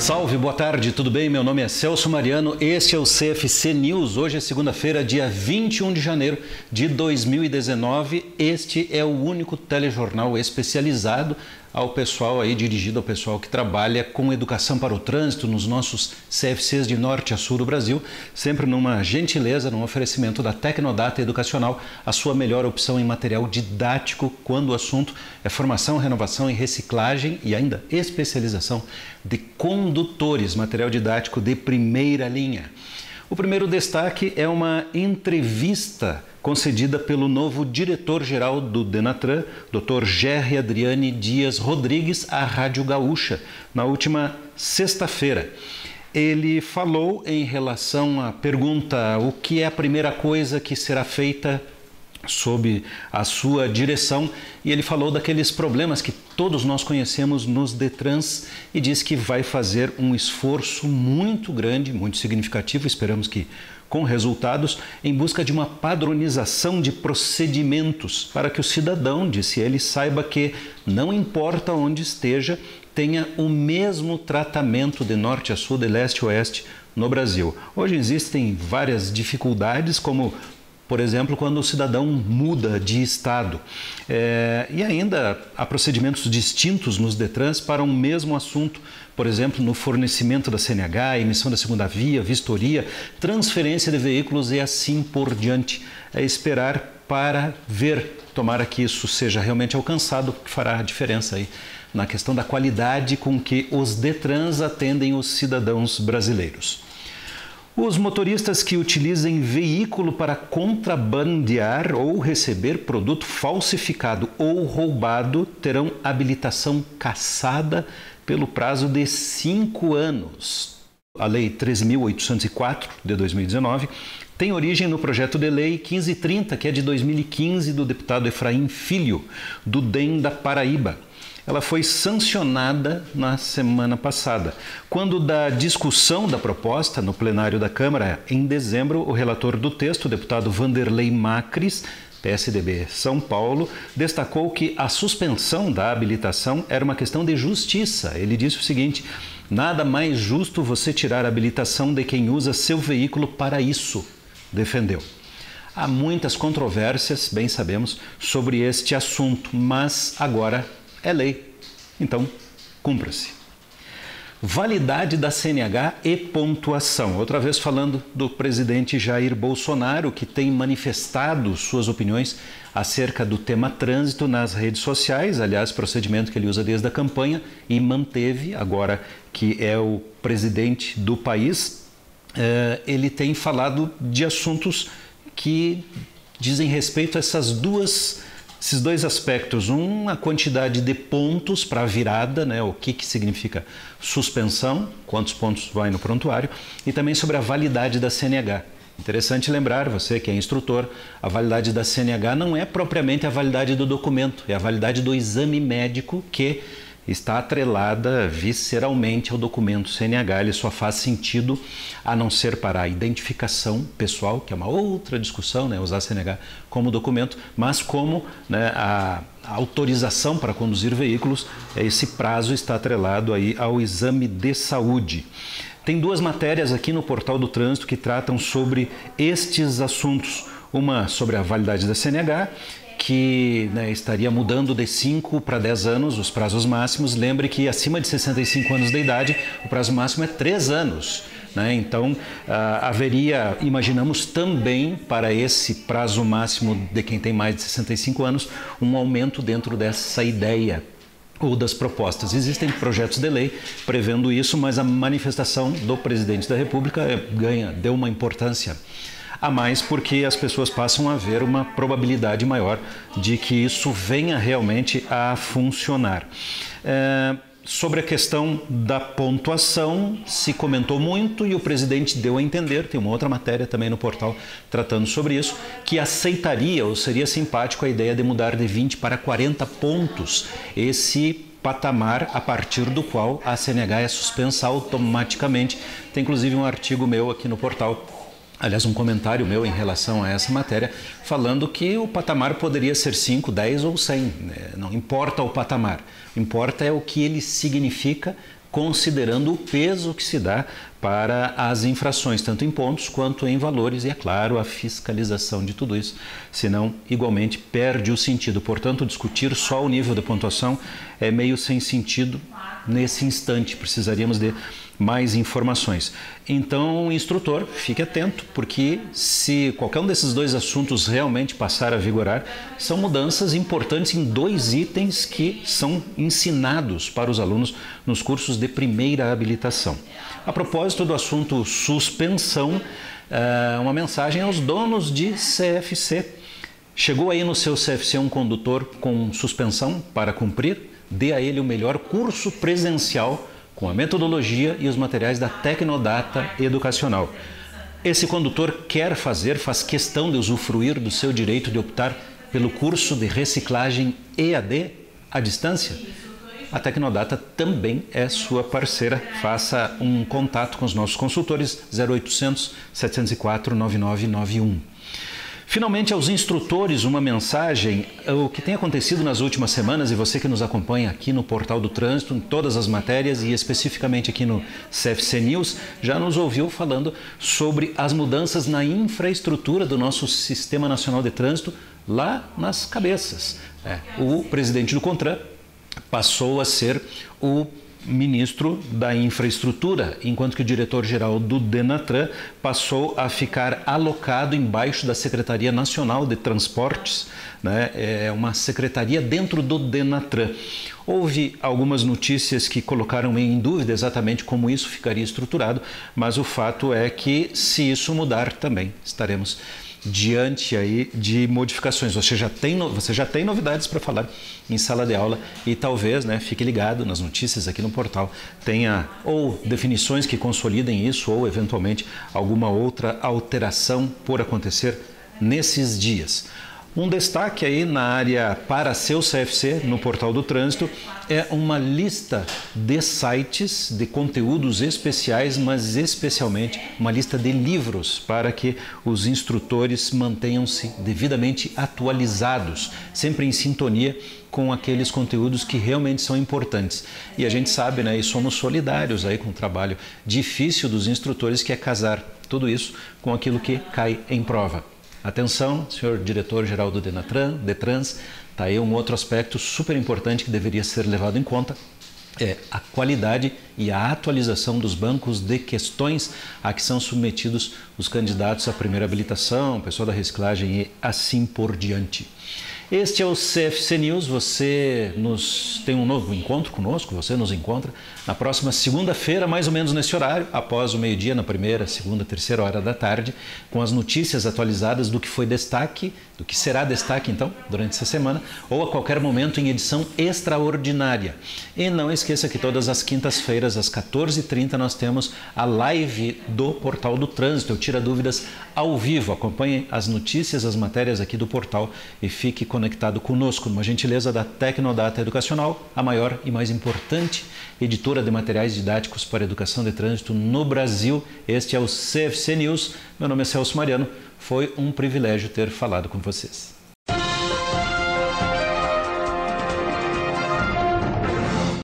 Salve, boa tarde, tudo bem? Meu nome é Celso Mariano, este é o CFC News. Hoje é segunda-feira, dia 21 de janeiro de 2019. Este é o único telejornal especializado ao pessoal aí, dirigido ao pessoal que trabalha com educação para o trânsito nos nossos CFCs de norte a sul do Brasil, sempre numa gentileza, num oferecimento da Tecnodata Educacional, a sua melhor opção em material didático quando o assunto é formação, renovação e reciclagem e ainda especialização de condutores, material didático de primeira linha. O primeiro destaque é uma entrevista concedida pelo novo diretor-geral do Denatran, Dr. Gerry Adriane Dias Rodrigues, à Rádio Gaúcha, na última sexta-feira. Ele falou em relação à pergunta: o que é a primeira coisa que será feita sob a sua direção, e ele falou daqueles problemas que todos nós conhecemos nos Detrans e disse que vai fazer um esforço muito grande, muito significativo, esperamos que com resultados, em busca de uma padronização de procedimentos para que o cidadão, disse ele, saiba que não importa onde esteja, tenha o mesmo tratamento de norte a sul, de leste a oeste no Brasil. Hoje existem várias dificuldades, como por exemplo, quando o cidadão muda de estado. E ainda há procedimentos distintos nos Detrans para um mesmo assunto, por exemplo, no fornecimento da CNH, emissão da segunda via, vistoria, transferência de veículos e assim por diante. É esperar para ver, tomara que isso seja realmente alcançado, que fará a diferença aí na questão da qualidade com que os Detrans atendem os cidadãos brasileiros. Os motoristas que utilizem veículo para contrabandear ou receber produto falsificado ou roubado terão habilitação cassada pelo prazo de 5 anos. A Lei 13.804 de 2019 tem origem no projeto de lei 1530, que é de 2015, do deputado Efraim Filho, do DEM da Paraíba. Ela foi sancionada na semana passada. Quando da discussão da proposta no plenário da Câmara, em dezembro, o relator do texto, o deputado Vanderlei Macris, PSDB São Paulo, destacou que a suspensão da habilitação era uma questão de justiça. Ele disse o seguinte: nada mais justo você tirar a habilitação de quem usa seu veículo para isso, defendeu. Há muitas controvérsias, bem sabemos, sobre este assunto, mas agora é lei, então cumpra-se. Validade da CNH e pontuação. Outra vez falando do presidente Jair Bolsonaro, que tem manifestado suas opiniões acerca do tema trânsito nas redes sociais, aliás, procedimento que ele usa desde a campanha e manteve, agora que é o presidente do país. Ele tem falado de assuntos que dizem respeito a esses dois aspectos. A quantidade de pontos para a virada, né? O que significa suspensão, quantos pontos vai no prontuário, e também sobre a validade da CNH. Interessante lembrar, você que é instrutor, a validade da CNH não é propriamente a validade do documento, é a validade do exame médico que está atrelada visceralmente ao documento CNH. Ele só faz sentido a não ser para a identificação pessoal, que é uma outra discussão, né, usar a CNH como documento, mas como, né, a autorização para conduzir veículos, esse prazo está atrelado aí ao exame de saúde. Tem duas matérias aqui no Portal do Trânsito que tratam sobre estes assuntos. Uma sobre a validade da CNH, que, né, estaria mudando de 5 para 10 anos os prazos máximos. Lembre que acima de 65 anos de idade, o prazo máximo é 3 anos. Né? Então, haveria, imaginamos também, para esse prazo máximo de quem tem mais de 65 anos, um aumento dentro dessa ideia ou das propostas. Existem projetos de lei prevendo isso, mas a manifestação do presidente da República deu uma importância a mais, porque as pessoas passam a ver uma probabilidade maior de que isso venha realmente a funcionar. Sobre a questão da pontuação, se comentou muito e o presidente deu a entender, tem uma outra matéria também no portal tratando sobre isso, que aceitaria ou seria simpático a ideia de mudar de 20 para 40 pontos esse patamar a partir do qual a CNH é suspensa automaticamente. Tem inclusive um artigo meu aqui no portal, aliás, um comentário meu em relação a essa matéria, falando que o patamar poderia ser 5, 10 ou 100. Não importa o patamar, importa é o que ele significa considerando o peso que se dá para as infrações, tanto em pontos quanto em valores, e, é claro, a fiscalização de tudo isso, senão, igualmente, perde o sentido. Portanto, discutir só o nível de pontuação é meio sem sentido nesse instante, precisaríamos de mais informações. Então, instrutor, fique atento, porque se qualquer um desses dois assuntos realmente passar a vigorar, são mudanças importantes em 2 itens que são ensinados para os alunos nos cursos de primeira habilitação. A propósito do assunto suspensão, uma mensagem aos donos de CFC. Chegou aí no seu CFC um condutor com suspensão para cumprir? Dê a ele o melhor curso presencial com a metodologia e os materiais da Tecnodata Educacional. Esse condutor faz questão de usufruir do seu direito de optar pelo curso de reciclagem EAD à distância? A Tecnodata também é sua parceira. Faça um contato com os nossos consultores 0800 704 9991. Finalmente, aos instrutores, uma mensagem. O que tem acontecido nas últimas semanas, e você que nos acompanha aqui no Portal do Trânsito, em todas as matérias e especificamente aqui no CFC News, já nos ouviu falando sobre as mudanças na infraestrutura do nosso Sistema Nacional de Trânsito lá nas cabeças. O presidente do CONTRAN passou a ser o ministro da infraestrutura, enquanto que o diretor-geral do DENATRAN passou a ficar alocado embaixo da Secretaria Nacional de Transportes, né? É uma secretaria dentro do DENATRAN. Houve algumas notícias que colocaram em dúvida exatamente como isso ficaria estruturado, mas o fato é que, se isso mudar, também estaremos diante aí de modificações. Você já tem novidades para falar em sala de aula e talvez, fique ligado nas notícias aqui no portal, tenha ou definições que consolidem isso ou eventualmente alguma outra alteração por acontecer nesses dias. Um destaque aí na área para seu CFC, no Portal do Trânsito, é uma lista de sites, de conteúdos especiais, mas especialmente uma lista de livros para que os instrutores mantenham-se devidamente atualizados, sempre em sintonia com aqueles conteúdos que realmente são importantes. E a gente sabe, e somos solidários aí com o trabalho difícil dos instrutores, que é casar tudo isso com aquilo que cai em prova. Atenção, senhor diretor-geral do DETRANS, está aí um outro aspecto super importante que deveria ser levado em conta, é a qualidade e a atualização dos bancos de questões a que são submetidos os candidatos à primeira habilitação, o pessoal da reciclagem e assim por diante. Este é o CFC News, você tem um novo encontro conosco, você nos encontra na próxima segunda-feira, mais ou menos nesse horário, após o meio-dia, na primeira, segunda, terceira hora da tarde, com as notícias atualizadas do que foi destaque, do que será destaque então, durante essa semana, ou a qualquer momento em edição extraordinária. E não esqueça que todas as quintas-feiras, às 14h30, nós temos a live do Portal do Trânsito. Eu tiro dúvidas ao vivo, acompanhe as notícias, as matérias aqui do portal e fique conectado conosco, numa gentileza da Tecnodata Educacional, a maior e mais importante editora de materiais didáticos para educação de trânsito no Brasil. Este é o CFC News. Meu nome é Celso Mariano. Foi um privilégio ter falado com vocês.